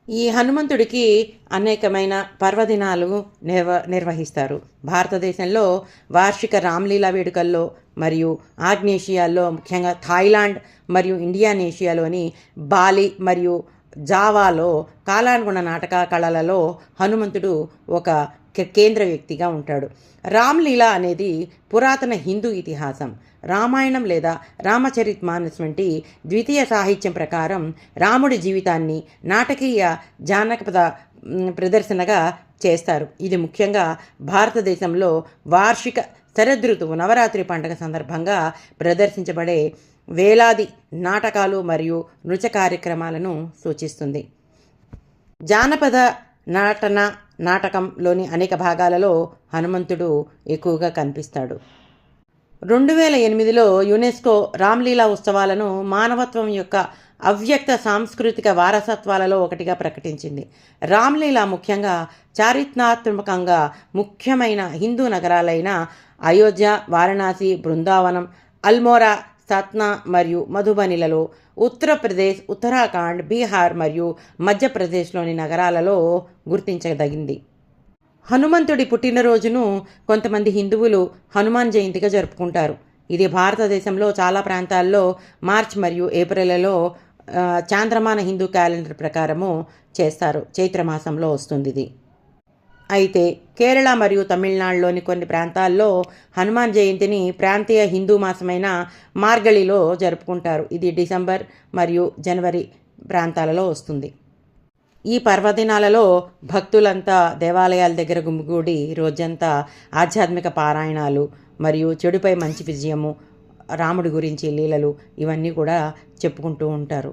ఈ హనుమంతుడికి అనేకమైన పర్వదినాలు నిర్వహిస్తారు. భారతదేశంలో వార్షిక రామ్లీలా వేడుకల్లో మరియు ఆగ్నేషియాలో, ముఖ్యంగా థాయిలాండ్ మరియు ఇండియానేషియాలోని బాలి మరియు జావాలో కాలానుగుణ నాటక కళలలో హనుమంతుడు ఒక కేంద్ర వ్యక్తిగా ఉంటాడు. రామ్లీలా అనేది పురాతన హిందూ ఇతిహాసం. రామాయణం లేదా రామచరితమానస్ వంటి ద్వితీయ సాహిత్యం ప్రకారం రాముడి జీవితాన్ని నాటకీయ జానపద ప్రదర్శనగా చేస్తారు. ఇది ముఖ్యంగా భారతదేశంలో వార్షిక శరదృతువు నవరాత్రి పండుగ సందర్భంగా ప్రదర్శించబడే వేలాది నాటకాలు మరియు నృత్య కార్యక్రమాలను సూచిస్తుంది. జానపద నటన నాటకంలోని అనేక భాగాలలో హనుమంతుడు ఎక్కువగా కనిపిస్తాడు. 2008లో యునెస్కో రామ్లీలా ఉత్సవాలను మానవత్వం యొక్క అవ్యక్త సాంస్కృతిక వారసత్వాలలో ఒకటిగా ప్రకటించింది. రామ్లీలా ముఖ్యంగా చారిత్రాత్మకంగా ముఖ్యమైన హిందూ నగరాలైన అయోధ్య, వారణాసి, బృందావనం, అల్మోరా, సత్నా మరియు మధుబనిలలో, ఉత్తరప్రదేశ్, ఉత్తరాఖండ్, బీహార్ మరియు మధ్యప్రదేశ్లోని నగరాలలో గుర్తించదగింది. హనుమంతుడి పుట్టినరోజును కొంతమంది హిందువులు హనుమాన్ జయంతిగా జరుపుకుంటారు. ఇది భారతదేశంలో చాలా ప్రాంతాల్లో మార్చ్ మరియు ఏప్రిల్లో చాంద్రమాన హిందూ క్యాలెండర్ ప్రకారము చేస్తారు. చైత్రమాసంలో వస్తుంది ఇది. అయితే కేరళ మరియు తమిళనాడులోని కొన్ని ప్రాంతాల్లో హనుమాన్ జయంతిని ప్రాంతీయ హిందూ మాసమైన మార్గళిలో జరుపుకుంటారు. ఇది డిసెంబర్ మరియు జనవరి ప్రాంతాలలో వస్తుంది. ఈ పర్వదినాలలో భక్తులంతా దేవాలయాల దగ్గర గుమిగూడి రోజంతా ఆధ్యాత్మిక పారాయణాలు మరియు చెడుపై మంచి విజయము, రాముడి గురించి లీలలు ఇవన్నీ కూడా చెప్పుకుంటూ ఉంటారు.